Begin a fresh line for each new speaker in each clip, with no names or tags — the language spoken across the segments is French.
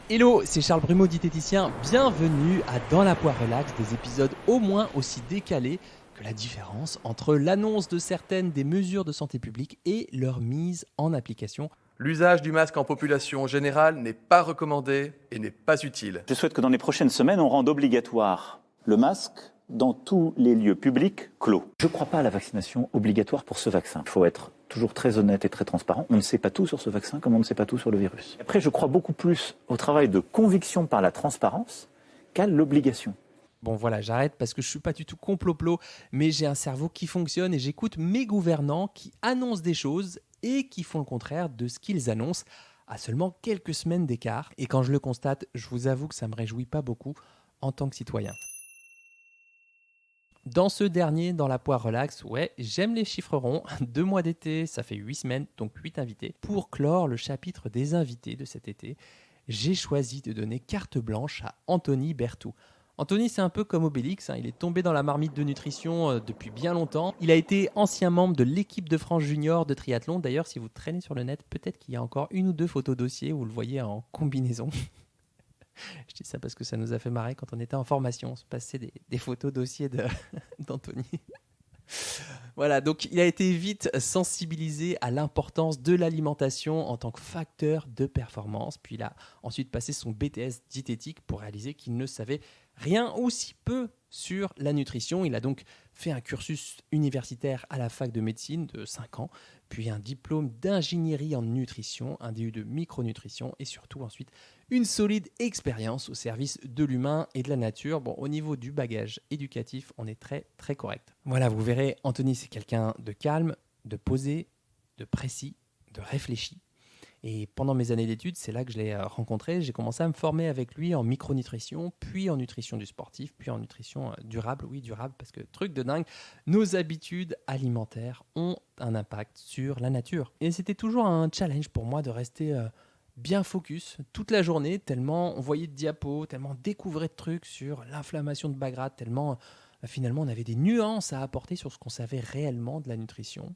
Hello, c'est Charles Brumeau, diététicien. Bienvenue à Dans la poire relax, des épisodes au moins aussi décalés que la différence entre l'annonce de certaines des mesures de santé publique et leur mise en application.
L'usage du masque en population générale n'est pas recommandé et n'est pas utile.
Je souhaite que dans les prochaines semaines, on rende obligatoire le masque dans tous les lieux publics clos. Je ne crois pas à la vaccination obligatoire pour ce vaccin. Il faut être toujours très honnête et très transparent. On ne sait pas tout sur ce vaccin comme on ne sait pas tout sur le virus. Après, je crois beaucoup plus au travail de conviction par la transparence qu'à l'obligation.
Bon voilà, j'arrête parce que je ne suis pas du tout complot-plot, mais j'ai un cerveau qui fonctionne et j'écoute mes gouvernants qui annoncent des choses et qui font le contraire de ce qu'ils annoncent à seulement quelques semaines d'écart. Et quand je le constate, je vous avoue que ça ne me réjouit pas beaucoup en tant que citoyen. Dans ce dernier, dans la poire relax, ouais, j'aime les chiffres ronds. 2 mois d'été, ça fait 8 semaines, donc 8 invités. Pour clore le chapitre des invités de cet été, j'ai choisi de donner carte blanche à Anthony Berthoud. Anthony, c'est un peu comme Obélix, il est tombé dans la marmite de nutrition depuis bien longtemps. Il a été ancien membre de l'équipe de France junior de triathlon. D'ailleurs, si vous traînez sur le net, peut-être qu'il y a encore 1 ou 2 photos dossiers où vous le voyez en combinaison. Je dis ça parce que ça nous a fait marrer quand on était en formation. On se passait des photos dossiers d'Anthony. Voilà, donc il a été vite sensibilisé à l'importance de l'alimentation en tant que facteur de performance. Puis il a ensuite passé son BTS diététique pour réaliser qu'il ne savait rien ou si peu sur la nutrition. Il a donc fait un cursus universitaire à la fac de médecine de 5 ans, puis un diplôme d'ingénierie en nutrition, un DU de micronutrition et surtout ensuite une solide expérience au service de l'humain et de la nature. Bon, au niveau du bagage éducatif, on est très très correct. Voilà, vous verrez, Anthony, c'est quelqu'un de calme, de posé, de précis, de réfléchi. Et pendant mes années d'études, c'est là que je l'ai rencontré. J'ai commencé à me former avec lui en micronutrition, puis en nutrition du sportif, puis en nutrition durable. Oui, durable, parce que truc de dingue, nos habitudes alimentaires ont un impact sur la nature. Et c'était toujours un challenge pour moi de rester bien focus toute la journée, tellement on voyait de diapos, tellement on découvrait de trucs sur l'inflammation de Bas-Gras, tellement finalement on avait des nuances à apporter sur ce qu'on savait réellement de la nutrition.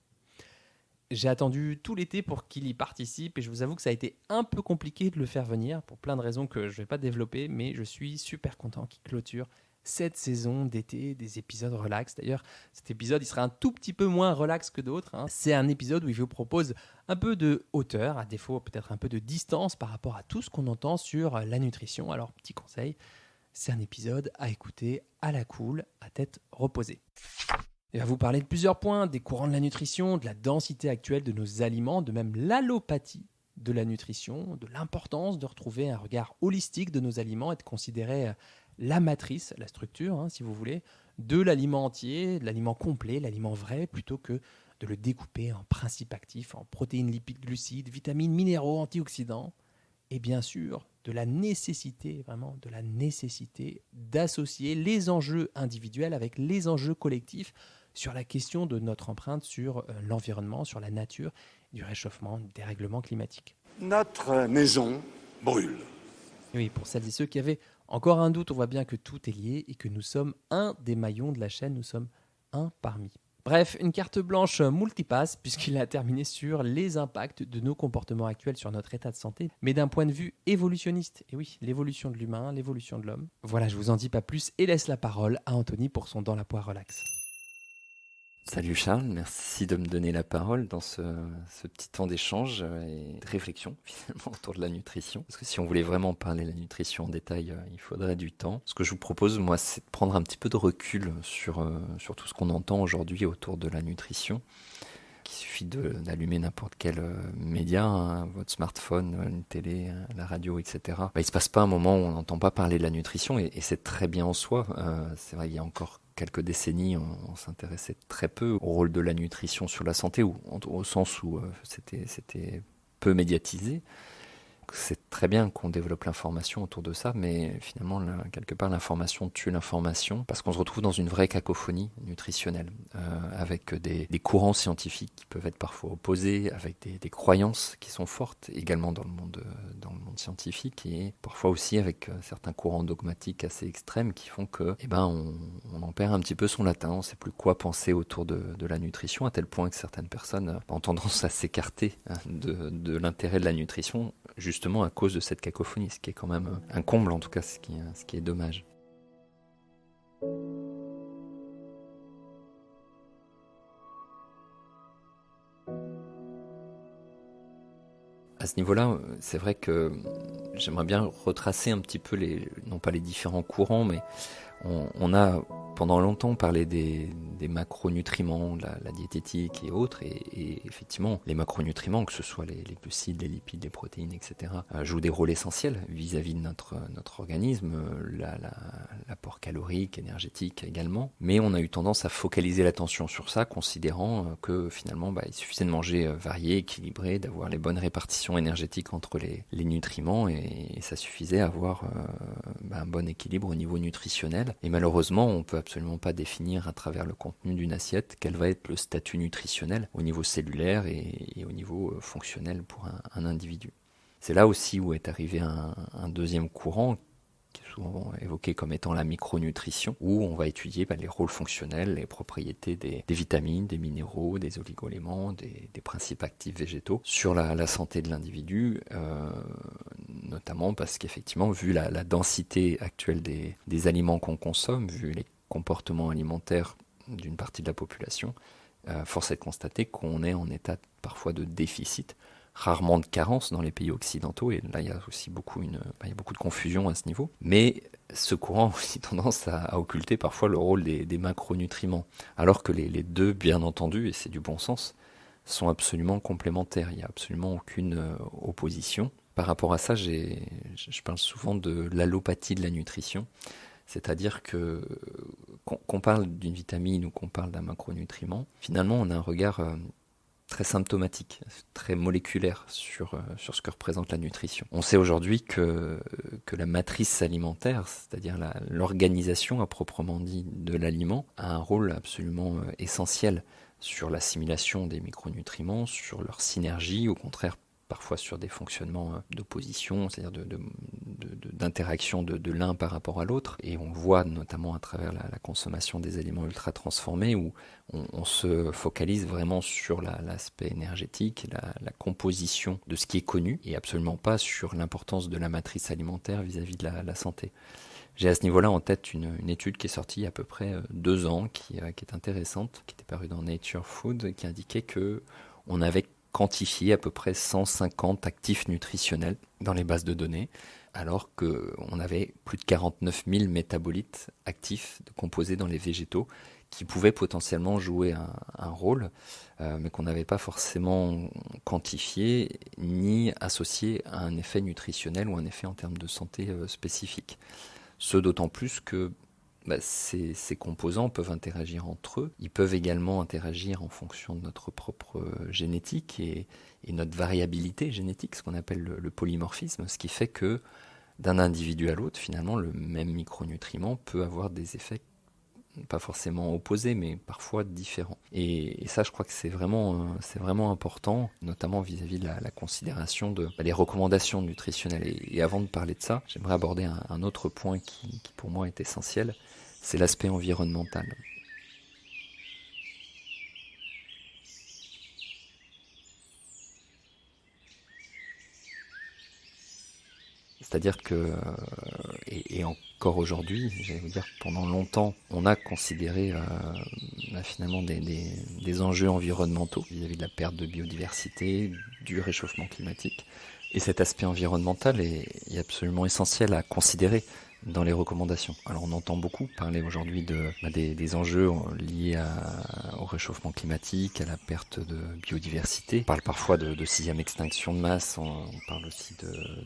J'ai attendu tout l'été pour qu'il y participe et je vous avoue que ça a été un peu compliqué de le faire venir pour plein de raisons que je ne vais pas développer, mais je suis super content qu'il clôture cette saison d'été des épisodes relax. D'ailleurs, cet épisode, il sera un tout petit peu moins relax que d'autres. C'est un épisode où je vous propose un peu de hauteur, à défaut peut-être un peu de distance par rapport à tout ce qu'on entend sur la nutrition. Alors, petit conseil, c'est un épisode à écouter à la cool, à tête reposée. Il va vous parler de plusieurs points, des courants de la nutrition, de la densité actuelle de nos aliments, de même l'allopathie de la nutrition, de l'importance de retrouver un regard holistique de nos aliments et de considérer la matrice, la structure, si vous voulez, de l'aliment entier, de l'aliment complet, l'aliment vrai, plutôt que de le découper en principes actifs, en protéines, lipides, glucides, vitamines, minéraux, antioxydants, et bien sûr de la nécessité, vraiment de la nécessité d'associer les enjeux individuels avec les enjeux collectifs sur la question de notre empreinte sur l'environnement, sur la nature, du réchauffement, du dérèglement climatique.
Notre maison brûle.
Oui, pour celles et ceux qui avaient encore un doute, on voit bien que tout est lié et que nous sommes un des maillons de la chaîne, nous sommes un parmi. Bref, une carte blanche multipasse puisqu'il a terminé sur les impacts de nos comportements actuels sur notre état de santé, mais d'un point de vue évolutionniste. Et oui, l'évolution de l'humain, l'évolution de l'homme. Voilà, je vous en dis pas plus et laisse la parole à Anthony pour son Dans la poire relax.
Salut Charles, merci de me donner la parole dans ce petit temps d'échange et de réflexion finalement autour de la nutrition. Parce que si on voulait vraiment parler de la nutrition en détail, il faudrait du temps. Ce que je vous propose, moi, c'est de prendre un petit peu de recul sur tout ce qu'on entend aujourd'hui autour de la nutrition. Il suffit d'allumer n'importe quel média, votre smartphone, une télé, la radio, etc. Il ne se passe pas un moment où on n'entend pas parler de la nutrition et c'est très bien en soi. C'est vrai, il y a encore quelques décennies, on s'intéressait très peu au rôle de la nutrition sur la santé, au sens où c'était peu médiatisé. C'est très bien qu'on développe l'information autour de ça, mais finalement, quelque part, l'information tue l'information, parce qu'on se retrouve dans une vraie cacophonie nutritionnelle, avec des courants scientifiques qui peuvent être parfois opposés, avec des croyances qui sont fortes, également dans le monde scientifique, et parfois aussi avec certains courants dogmatiques assez extrêmes qui font que, on en perd un petit peu son latin, on ne sait plus quoi penser autour de la nutrition, à tel point que certaines personnes ont tendance à s'écarter de l'intérêt de la nutrition, justement justement à cause de cette cacophonie, ce qui est quand même un comble, en tout cas, ce qui est dommage. À ce niveau-là, c'est vrai que j'aimerais bien retracer un petit peu non pas les différents courants, mais on a pendant longtemps parlé des macronutriments, la diététique et autres, et effectivement, les macronutriments, que ce soit les glucides, les lipides, les protéines, etc., jouent des rôles essentiels vis-à-vis de notre organisme, l'apport calorique, énergétique également, mais on a eu tendance à focaliser l'attention sur ça, considérant que finalement, il suffisait de manger varié, équilibré, d'avoir les bonnes répartitions énergétiques entre les nutriments, et ça suffisait à avoir un bon équilibre au niveau nutritionnel. Et malheureusement, on peut absolument pas définir à travers le contenu d'une assiette quel va être le statut nutritionnel au niveau cellulaire et au niveau fonctionnel pour un individu. C'est là aussi où est arrivé un deuxième courant qui est souvent évoqué comme étant la micronutrition, où on va étudier les rôles fonctionnels, les propriétés des vitamines, des minéraux, des oligo-éléments, des principes actifs végétaux sur la santé de l'individu, notamment parce qu'effectivement, vu la densité actuelle des aliments qu'on consomme, vu les comportements alimentaires d'une partie de la population, force est de constater qu'on est en état parfois de déficit, rarement de carence dans les pays occidentaux, et là il y a aussi beaucoup de confusion à ce niveau, mais ce courant a aussi tendance à occulter parfois le rôle des macronutriments, alors que les deux, bien entendu, et c'est du bon sens, sont absolument complémentaires, il n'y a absolument aucune opposition. Par rapport à ça, je parle souvent de l'allopathie de la nutrition, c'est-à-dire que qu'on parle d'une vitamine ou qu'on parle d'un macronutriment, finalement on a un regard très symptomatique, très moléculaire sur ce que représente la nutrition. On sait aujourd'hui que la matrice alimentaire, c'est-à-dire l'organisation à proprement dit de l'aliment, a un rôle absolument essentiel sur l'assimilation des micronutriments, sur leur synergie, au contraire parfois sur des fonctionnements d'opposition, c'est-à-dire d'interaction de l'un par rapport à l'autre. Et on voit notamment à travers la consommation des aliments ultra transformés où on se focalise vraiment sur l'aspect énergétique, la composition de ce qui est connu, et absolument pas sur l'importance de la matrice alimentaire vis-à-vis de la santé. J'ai à ce niveau-là en tête une étude qui est sortie il y a à peu près 2 ans, qui est intéressante, qui était parue dans Nature Food, qui indiquait qu'on avait quantifié à peu près 150 actifs nutritionnels dans les bases de données, alors qu'on avait plus de 49 000 métabolites actifs composés dans les végétaux qui pouvaient potentiellement jouer un rôle, mais qu'on n'avait pas forcément quantifié ni associé à un effet nutritionnel ou un effet en termes de santé spécifique. Ce d'autant plus que ces composants peuvent interagir entre eux. Ils peuvent également interagir en fonction de notre propre génétique et notre variabilité génétique, ce qu'on appelle le polymorphisme, ce qui fait que d'un individu à l'autre, finalement, le même micronutriment peut avoir des effets pas forcément opposés, mais parfois différents. Et ça, je crois que c'est vraiment important, notamment vis-à-vis de la considération des recommandations nutritionnelles. Et avant de parler de ça, j'aimerais aborder un autre point qui pour moi est essentiel, c'est l'aspect environnemental. C'est-à-dire que, et encore aujourd'hui, j'allais vous dire, pendant longtemps, on a considéré finalement des enjeux environnementaux vis-à-vis de la perte de biodiversité, du réchauffement climatique. Et cet aspect environnemental est absolument essentiel à considérer dans les recommandations. Alors on entend beaucoup parler aujourd'hui des enjeux liés au réchauffement climatique, à la perte de biodiversité. On parle parfois de 6e extinction de masse, on parle aussi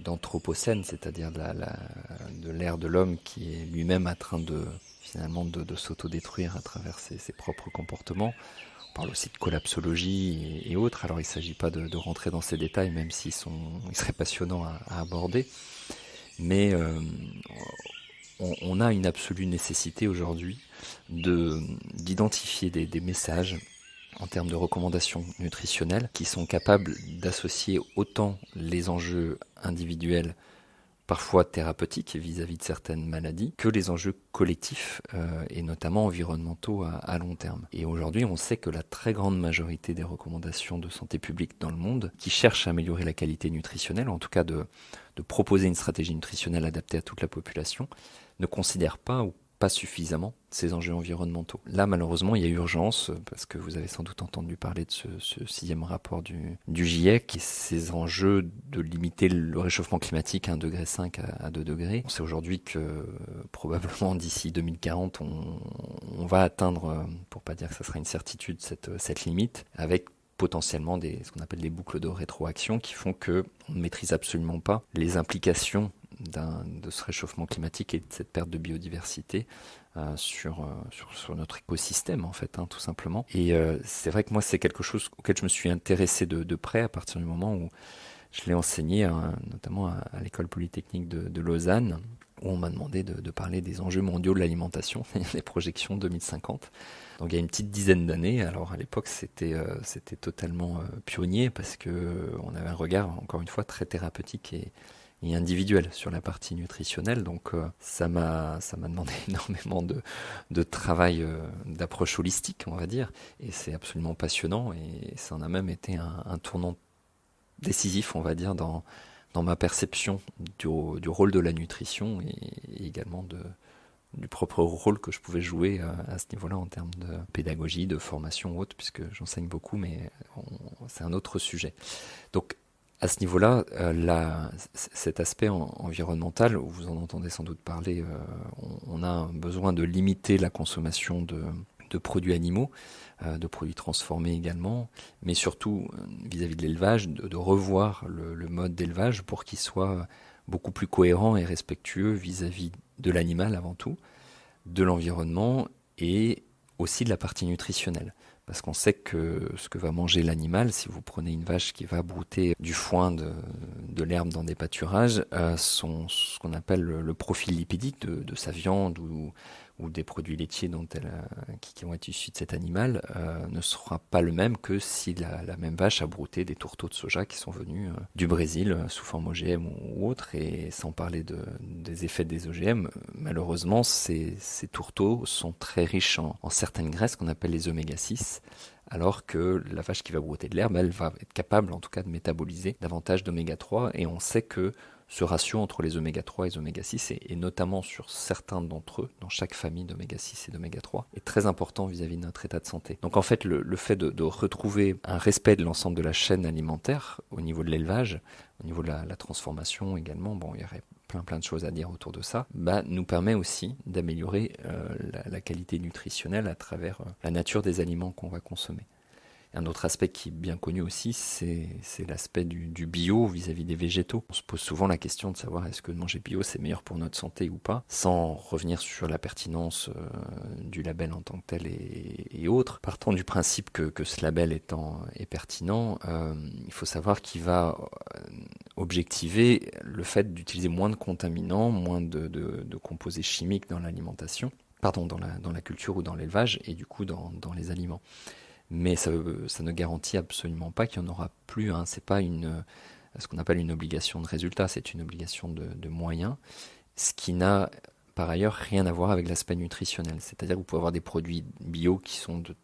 d'anthropocène, c'est-à-dire de l'ère de l'homme qui est lui-même en train de s'autodétruire à travers ses propres comportements. On parle aussi de collapsologie et autres. Alors il ne s'agit pas de rentrer dans ces détails, même s'ils seraient passionnants à aborder. Mais on a une absolue nécessité aujourd'hui d'identifier des messages en termes de recommandations nutritionnelles qui sont capables d'associer autant les enjeux individuels parfois thérapeutiques vis-à-vis de certaines maladies, que les enjeux collectifs et notamment environnementaux à long terme. Et aujourd'hui, on sait que la très grande majorité des recommandations de santé publique dans le monde, qui cherchent à améliorer la qualité nutritionnelle, en tout cas de proposer une stratégie nutritionnelle adaptée à toute la population, ne considèrent pas ou pas suffisamment ces enjeux environnementaux. Là, malheureusement, il y a urgence, parce que vous avez sans doute entendu parler de ce 6e rapport du GIEC, et ces enjeux de limiter le réchauffement climatique à 1,5 degré à 2 degrés. On sait aujourd'hui que probablement d'ici 2040, on va atteindre, pour pas dire que ça sera une certitude, cette limite, avec potentiellement ce qu'on appelle des boucles de rétroaction qui font qu'on ne maîtrise absolument pas les implications de ce réchauffement climatique et de cette perte de biodiversité sur notre écosystème, en fait, tout simplement. Et c'est vrai que moi, c'est quelque chose auquel je me suis intéressé de près à partir du moment où je l'ai enseigné, notamment à l'école polytechnique de Lausanne, où on m'a demandé de parler des enjeux mondiaux de l'alimentation, les projections 2050. Donc il y a une petite dizaine d'années. Alors à l'époque, c'était totalement pionnier parce qu'on avait un regard, encore une fois, très thérapeutique et individuel sur la partie nutritionnelle. Donc ça m'a demandé énormément de travail, d'approche holistique, on va dire. Et c'est absolument passionnant et ça en a même été un tournant décisif, on va dire, dans ma perception du rôle de la nutrition et également du propre rôle que je pouvais jouer à ce niveau-là en termes de pédagogie, de formation ou autre, puisque j'enseigne beaucoup, mais c'est un autre sujet. Donc, à ce niveau-là, cet aspect environnemental, où vous en entendez sans doute parler, on a besoin de limiter la consommation de produits animaux, de produits transformés également, mais surtout vis-à-vis de l'élevage, de revoir le mode d'élevage pour qu'il soit beaucoup plus cohérent et respectueux vis-à-vis de l'animal avant tout, de l'environnement et aussi de la partie nutritionnelle. Parce qu'on sait que ce que va manger l'animal, si vous prenez une vache qui va brouter du foin, de l'herbe dans des pâturages, ce qu'on appelle le profil lipidique de sa viande ou des produits laitiers qui vont être issus de cet animal ne sera pas le même que si la même vache a brouté des tourteaux de soja qui sont venus du Brésil sous forme OGM ou autre. Et sans parler des effets des OGM, malheureusement, ces tourteaux sont très riches en certaines graisses qu'on appelle les oméga 6, alors que la vache qui va brouter de l'herbe, elle va être capable en tout cas de métaboliser davantage d'oméga 3, et on sait que ce ratio entre les oméga 3 et les oméga 6, et notamment sur certains d'entre eux, dans chaque famille d'oméga 6 et d'oméga 3, est très important vis-à-vis de notre état de santé. Donc en fait, le fait de retrouver un respect de l'ensemble de la chaîne alimentaire, au niveau de l'élevage, au niveau de la transformation également, il y aurait plein de choses à dire autour de ça, nous permet aussi d'améliorer la qualité nutritionnelle à travers la nature des aliments qu'on va consommer. Un autre aspect qui est bien connu aussi, c'est l'aspect du bio vis-à-vis des végétaux. On se pose souvent la question de savoir est-ce que manger bio c'est meilleur pour notre santé ou pas, sans revenir sur la pertinence du label en tant que tel et autres. Partant du principe que ce label est pertinent, il faut savoir qu'il va objectiver le fait d'utiliser moins de contaminants, moins de composés chimiques dans l'alimentation, dans la culture ou dans l'élevage, et du coup dans les aliments. Mais ça ne garantit absolument pas qu'il n'y en aura plus. C'est pas ce qu'on appelle une obligation de résultat, c'est une obligation de moyens, ce qui n'a par ailleurs rien à voir avec l'aspect nutritionnel. C'est-à-dire que vous pouvez avoir des produits bio qui sont de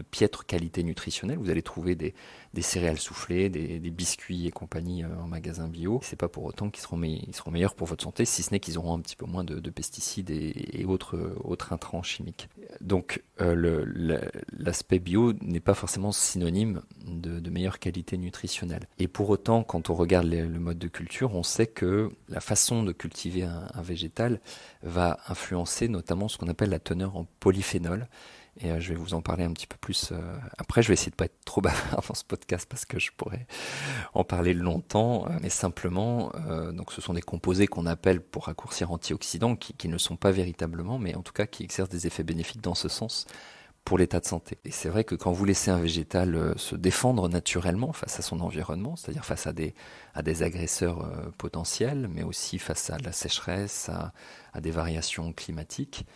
piètre qualité nutritionnelle. Vous allez trouver des céréales soufflées, des biscuits et compagnie en magasin bio. C'est pas pour autant qu'ils seront meilleurs pour votre santé, si ce n'est qu'ils auront un petit peu moins de pesticides et autres intrants chimiques. Donc l'aspect bio n'est pas forcément synonyme de meilleure qualité nutritionnelle. Et pour autant, quand on regarde le mode de culture, on sait que la façon de cultiver un végétal va influencer notamment ce qu'on appelle la teneur en polyphénol. Et je vais vous en parler un petit peu plus après. Je vais essayer de pas être trop bavard dans ce podcast parce que je pourrais en parler longtemps. Mais simplement, donc ce sont des composés qu'on appelle, pour raccourcir, antioxydants, qui ne sont pas véritablement, mais en tout cas qui exercent des effets bénéfiques dans ce sens pour l'état de santé. Et c'est vrai que quand vous laissez un végétal se défendre naturellement face à son environnement, c'est-à-dire face à des agresseurs potentiels, mais aussi face à la sécheresse, à des variations climatiques,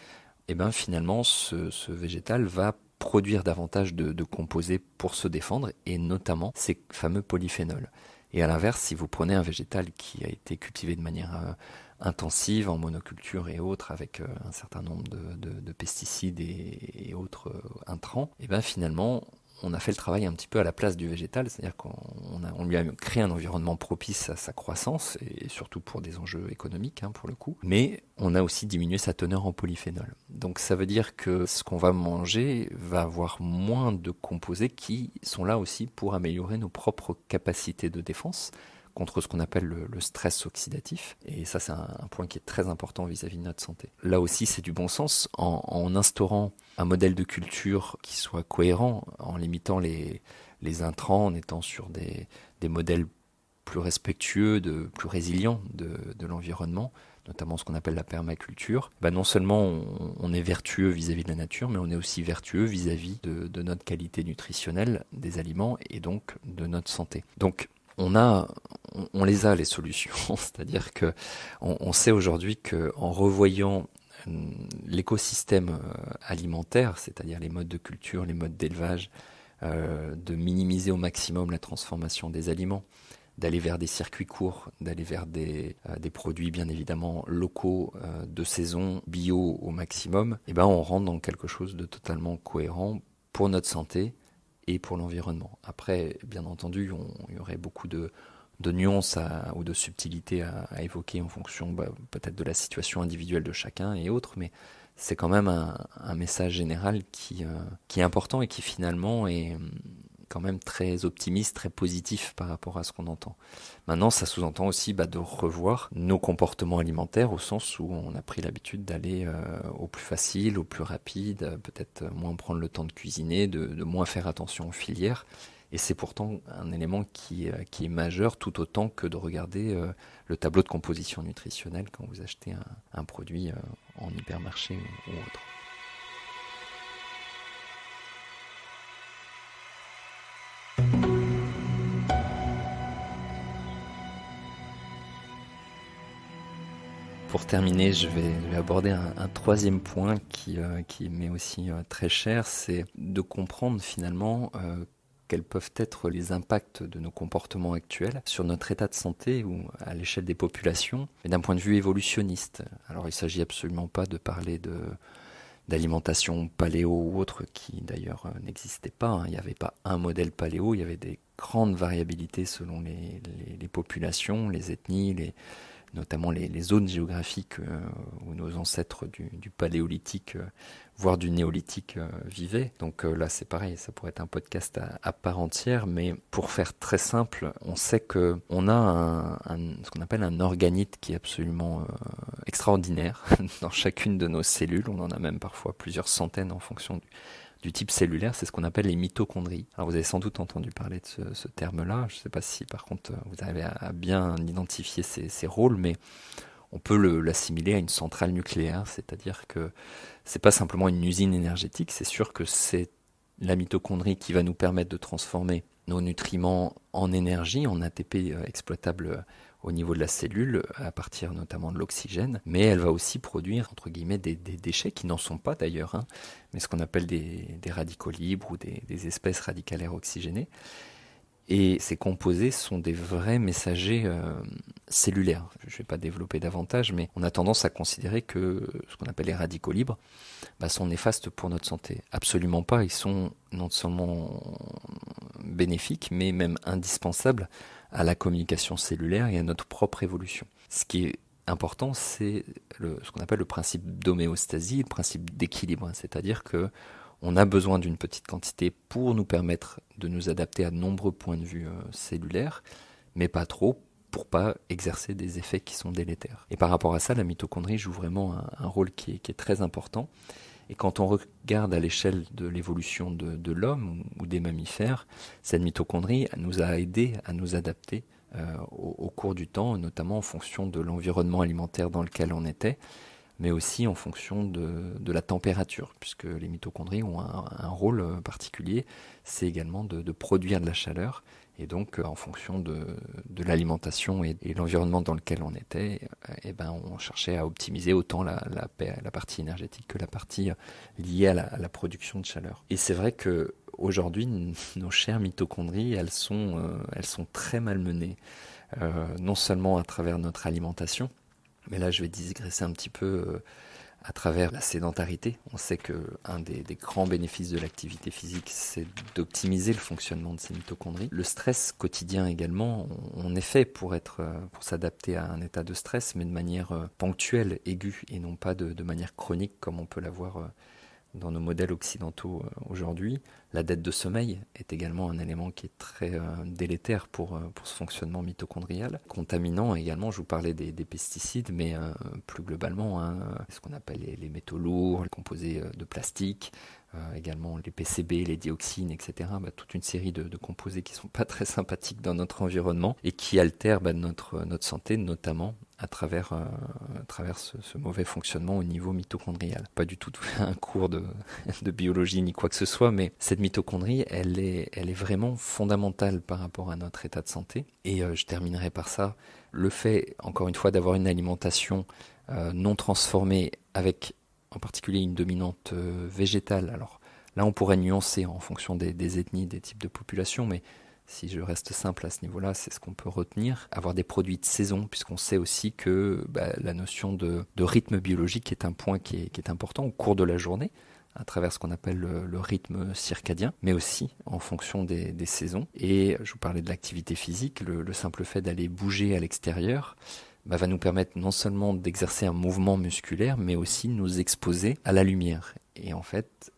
et finalement, ce végétal va produire davantage de composés pour se défendre, et notamment ces fameux polyphénols. Et à l'inverse, si vous prenez un végétal qui a été cultivé de manière intensive, en monoculture et autres, avec un certain nombre de pesticides et autres intrants, et bien finalement, on a fait le travail un petit peu à la place du végétal, c'est-à-dire qu'on lui a créé un environnement propice à sa croissance, et surtout pour des enjeux économiques, pour le coup, mais on a aussi diminué sa teneur en polyphénol. Donc ça veut dire que ce qu'on va manger va avoir moins de composés qui sont là aussi pour améliorer nos propres capacités de défense contre ce qu'on appelle le stress oxydatif. Et ça, c'est un point qui est très important vis-à-vis de notre santé. Là aussi, c'est du bon sens. En instaurant un modèle de culture qui soit cohérent, en limitant les intrants, en étant sur des modèles plus respectueux, plus résilients de l'environnement, notamment ce qu'on appelle la permaculture, non seulement on est vertueux vis-à-vis de la nature, mais on est aussi vertueux vis-à-vis de notre qualité nutritionnelle des aliments et donc de notre santé. Donc, on les a les solutions, c'est-à-dire que on sait aujourd'hui qu'en revoyant l'écosystème alimentaire, c'est-à-dire les modes de culture, les modes d'élevage, de minimiser au maximum la transformation des aliments, d'aller vers des circuits courts, d'aller vers des produits bien évidemment locaux, de saison, bio au maximum, on rentre dans quelque chose de totalement cohérent pour notre santé et pour l'environnement. Après, bien entendu, il y aurait beaucoup de nuances ou de subtilités à évoquer en fonction peut-être de la situation individuelle de chacun et autres, mais c'est quand même un message général qui est important et qui finalement est quand même très optimiste, très positif par rapport à ce qu'on entend. Maintenant, ça sous-entend aussi de revoir nos comportements alimentaires au sens où on a pris l'habitude d'aller au plus facile, au plus rapide, peut-être moins prendre le temps de cuisiner, de moins faire attention aux filières. Et c'est pourtant un élément qui est majeur tout autant que de regarder le tableau de composition nutritionnelle quand vous achetez un produit en hypermarché ou autre. Pour terminer, je vais aborder un troisième point qui m'est aussi très cher, c'est de comprendre finalement quels peuvent être les impacts de nos comportements actuels sur notre état de santé ou à l'échelle des populations, mais d'un point de vue évolutionniste. Alors il ne s'agit absolument pas de parler d'alimentation paléo ou autre qui d'ailleurs n'existait pas. Il n'y avait pas un modèle paléo, il y avait des grandes variabilités selon les populations, les ethnies, notamment les zones géographiques où nos ancêtres du paléolithique, voire du néolithique vivaient. Donc là c'est pareil, ça pourrait être un podcast à part entière, mais pour faire très simple, on sait qu'on a ce qu'on appelle un organite qui est absolument extraordinaire dans chacune de nos cellules. On en a même parfois plusieurs centaines en fonction du type cellulaire, c'est ce qu'on appelle les mitochondries. Alors vous avez sans doute entendu parler de ce terme-là, je ne sais pas si par contre vous arrivez à bien identifier ces rôles, mais on peut l'assimiler à une centrale nucléaire, c'est-à-dire que c'est pas simplement une usine énergétique, c'est sûr que c'est la mitochondrie qui va nous permettre de transformer nos nutriments en énergie, en ATP exploitable au niveau de la cellule, à partir notamment de l'oxygène, mais elle va aussi produire, entre guillemets, des déchets qui n'en sont pas d'ailleurs, mais ce qu'on appelle des radicaux libres ou des espèces radicalaires oxygénées. Et ces composés sont des vrais messagers cellulaires. Je ne vais pas développer davantage, mais on a tendance à considérer que ce qu'on appelle les radicaux libres sont néfastes pour notre santé. Absolument pas, ils sont non seulement bénéfiques, mais même indispensables à la communication cellulaire et à notre propre évolution. Ce qui est important, c'est ce qu'on appelle le principe d'homéostasie, le principe d'équilibre, c'est-à-dire que on a besoin d'une petite quantité pour nous permettre de nous adapter à de nombreux points de vue cellulaires, mais pas trop pour pas exercer des effets qui sont délétères. Et par rapport à ça, la mitochondrie joue vraiment un rôle qui est très important. Et quand on regarde à l'échelle de l'évolution de l'homme ou des mammifères, cette mitochondrie nous a aidés à nous adapter au cours du temps, notamment en fonction de l'environnement alimentaire dans lequel on était, mais aussi en fonction de la température, puisque les mitochondries ont un rôle particulier, c'est également de produire de la chaleur, et donc en fonction de l'alimentation et l'environnement dans lequel on était, on cherchait à optimiser autant la partie énergétique que la partie liée à la production de chaleur. Et c'est vrai que aujourd'hui, nos chères mitochondries, elles sont très malmenées, non seulement à travers notre alimentation, mais là je vais digresser un petit peu à travers la sédentarité. On sait qu'un des grands bénéfices de l'activité physique, c'est d'optimiser le fonctionnement de ces mitochondries. Le stress quotidien également, on est fait pour s'adapter à un état de stress, mais de manière ponctuelle, aiguë, et non pas de manière chronique comme on peut l'avoir dans nos modèles occidentaux aujourd'hui. La dette de sommeil est également un élément qui est très délétère pour ce fonctionnement mitochondrial. Contaminant également, je vous parlais des pesticides, mais plus globalement, ce qu'on appelle les métaux lourds, les composés de plastique, également les PCB, les dioxines, etc. Toute une série de composés qui ne sont pas très sympathiques dans notre environnement et qui altèrent notre santé, notamment à travers ce mauvais fonctionnement au niveau mitochondrial. Pas du tout un cours de biologie ni quoi que ce soit, mais cette mitochondrie, elle est vraiment fondamentale par rapport à notre état de santé. Et je terminerai par ça. Le fait, encore une fois, d'avoir une alimentation non transformée avec en particulier une dominante végétale. Alors là, on pourrait nuancer en fonction des ethnies, des types de populations, mais si je reste simple à ce niveau-là, c'est ce qu'on peut retenir. Avoir des produits de saison, puisqu'on sait aussi que la notion de rythme biologique est un point qui est important au cours de la journée, à travers ce qu'on appelle le rythme circadien, mais aussi en fonction des saisons. Et je vous parlais de l'activité physique, le simple fait d'aller bouger à l'extérieur va nous permettre non seulement d'exercer un mouvement musculaire, mais aussi de nous exposer à la lumière. Et en fait,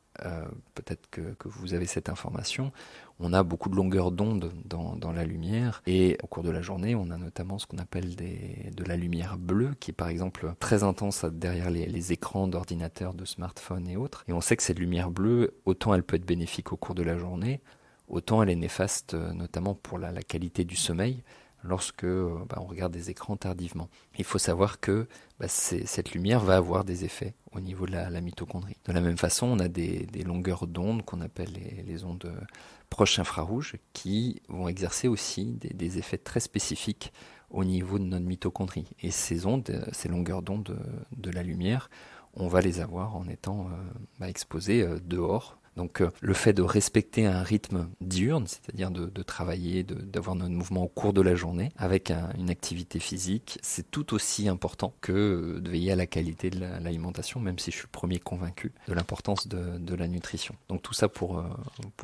peut-être que vous avez cette information, on a beaucoup de longueur d'onde dans la lumière, et au cours de la journée, on a notamment ce qu'on appelle de la lumière bleue, qui est par exemple très intense derrière les écrans d'ordinateurs, de smartphones et autres. Et on sait que cette lumière bleue, autant elle peut être bénéfique au cours de la journée, autant elle est néfaste notamment pour la qualité du sommeil, lorsque on regarde des écrans tardivement. Il faut savoir que cette lumière va avoir des effets au niveau de la mitochondrie. De la même façon, on a des longueurs d'onde qu'on appelle les ondes proches infrarouges qui vont exercer aussi des effets très spécifiques au niveau de notre mitochondrie. Et ces longueurs d'onde de la lumière, on va les avoir en étant exposés dehors. Donc le fait de respecter un rythme diurne, c'est-à-dire de travailler, d'avoir notre mouvement au cours de la journée avec une activité physique, c'est tout aussi important que de veiller à la qualité de l'alimentation, même si je suis le premier convaincu de l'importance de la nutrition. Donc tout ça pour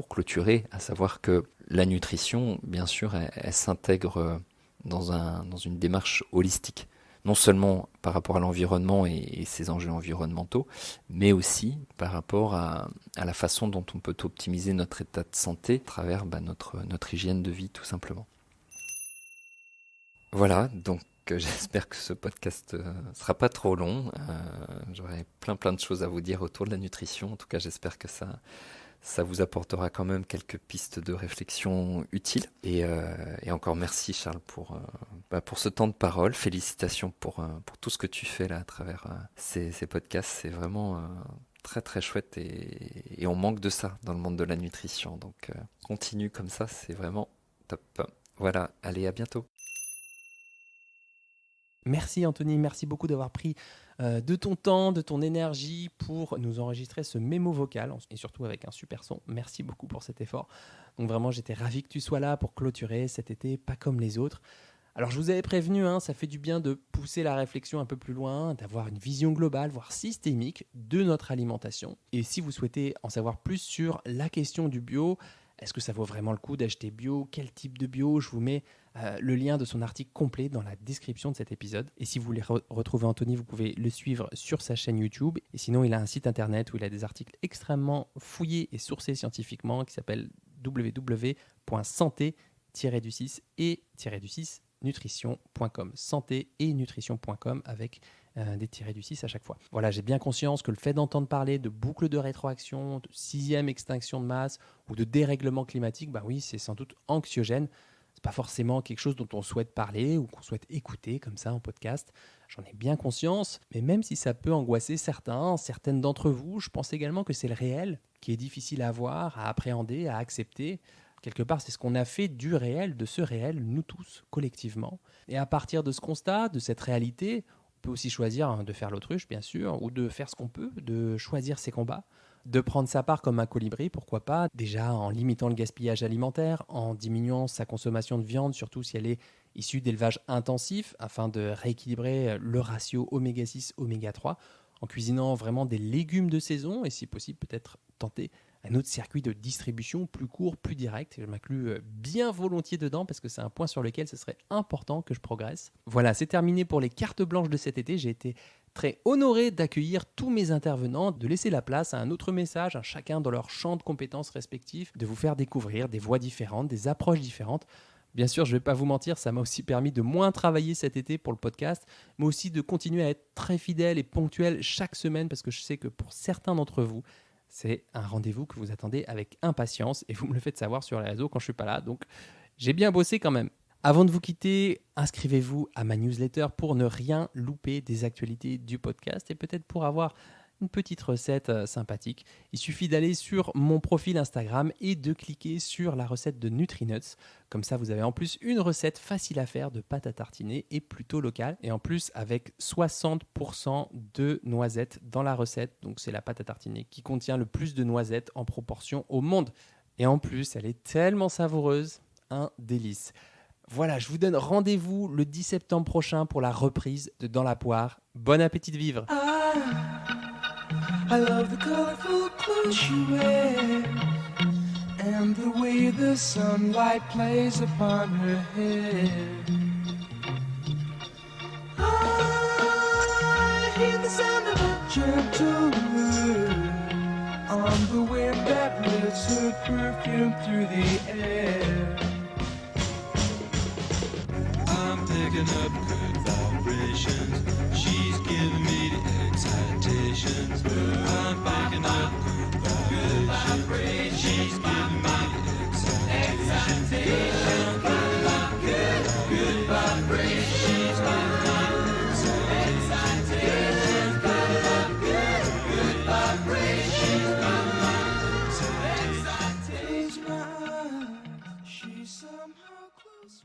clôturer, à savoir que la nutrition, bien sûr, elle s'intègre dans une démarche holistique. Non seulement par rapport à l'environnement et ses enjeux environnementaux, mais aussi par rapport à la façon dont on peut optimiser notre état de santé à travers notre hygiène de vie, tout simplement. Voilà, donc j'espère que ce podcast ne sera pas trop long. J'aurai plein de choses à vous dire autour de la nutrition. En tout cas, j'espère que ça vous apportera quand même quelques pistes de réflexion utiles. Et encore merci Charles pour ce temps de parole. Félicitations pour tout ce que tu fais là à travers ces podcasts. C'est vraiment très très chouette et on manque de ça dans le monde de la nutrition. Donc continue comme ça, c'est vraiment top. Voilà, allez, à bientôt.
Merci Anthony, merci beaucoup d'avoir pris de ton temps, de ton énergie pour nous enregistrer ce mémo vocal et surtout avec un super son. Merci beaucoup pour cet effort. Donc vraiment, j'étais ravi que tu sois là pour clôturer cet été pas comme les autres. Alors je vous avais prévenu, ça fait du bien de pousser la réflexion un peu plus loin, d'avoir une vision globale, voire systémique de notre alimentation. Et si vous souhaitez en savoir plus sur la question du bio, est-ce que ça vaut vraiment le coup d'acheter bio? Quel type de bio? Je vous mets le lien de son article complet dans la description de cet épisode. Et si vous voulez retrouver Anthony, vous pouvez le suivre sur sa chaîne YouTube. Et sinon, il a un site internet où il a des articles extrêmement fouillés et sourcés scientifiquement qui s'appelle www.santé-nutrition.com. Santé et nutrition.com avec des tirés du 6 à chaque fois. Voilà, j'ai bien conscience que le fait d'entendre parler de boucle de rétroaction, de 6e extinction de masse ou de dérèglement climatique, oui, c'est sans doute anxiogène. C'est pas forcément quelque chose dont on souhaite parler ou qu'on souhaite écouter comme ça en podcast. J'en ai bien conscience, mais même si ça peut angoisser certaines d'entre vous, je pense également que c'est le réel qui est difficile à voir, à appréhender, à accepter. Quelque part, c'est ce qu'on a fait du réel, de ce réel, nous tous, collectivement. Et à partir de ce constat, de cette réalité, on peut aussi choisir de faire l'autruche, bien sûr, ou de faire ce qu'on peut, de choisir ses combats, de prendre sa part comme un colibri, pourquoi pas, déjà en limitant le gaspillage alimentaire, en diminuant sa consommation de viande, surtout si elle est issue d'élevage intensif, afin de rééquilibrer le ratio oméga 6, oméga 3, en cuisinant vraiment des légumes de saison et si possible peut-être tenter un autre circuit de distribution plus court, plus direct. Je m'inclus bien volontiers dedans parce que c'est un point sur lequel ce serait important que je progresse. Voilà, c'est terminé pour les cartes blanches de cet été. J'ai été très honoré d'accueillir tous mes intervenants, de laisser la place à un autre message, à chacun dans leur champ de compétences respectifs, de vous faire découvrir des voix différentes, des approches différentes. Bien sûr, je ne vais pas vous mentir, ça m'a aussi permis de moins travailler cet été pour le podcast, mais aussi de continuer à être très fidèle et ponctuel chaque semaine parce que je sais que pour certains d'entre vous, c'est un rendez-vous que vous attendez avec impatience et vous me le faites savoir sur les réseaux quand je ne suis pas là. Donc, j'ai bien bossé quand même. Avant de vous quitter, inscrivez-vous à ma newsletter pour ne rien louper des actualités du podcast et peut-être pour avoir une petite recette sympathique. Il suffit d'aller sur mon profil Instagram et de cliquer sur la recette de NutriNuts. Comme ça, vous avez en plus une recette facile à faire de pâte à tartiner et plutôt locale. Et en plus, avec 60% de noisettes dans la recette. Donc, c'est la pâte à tartiner qui contient le plus de noisettes en proportion au monde. Et en plus, elle est tellement savoureuse, un délice. Voilà, je vous donne rendez-vous le 10 septembre prochain pour la reprise de Dans la poire. Bon appétit de vivre!
I love the colorful clothes you wear and the way the sunlight plays upon her hair. I hear the sound of a gentle wind on the wind that lifts her perfume through the air. I'm picking up good vibrations. She's giving me the excitations. I'm picking up good vibrations. She's giving me the excitations. I'm picking up good vibrations. She's giving me the excitations. Picking up good vibrations. She's giving me the excitations. Close my eyes. She's somehow close.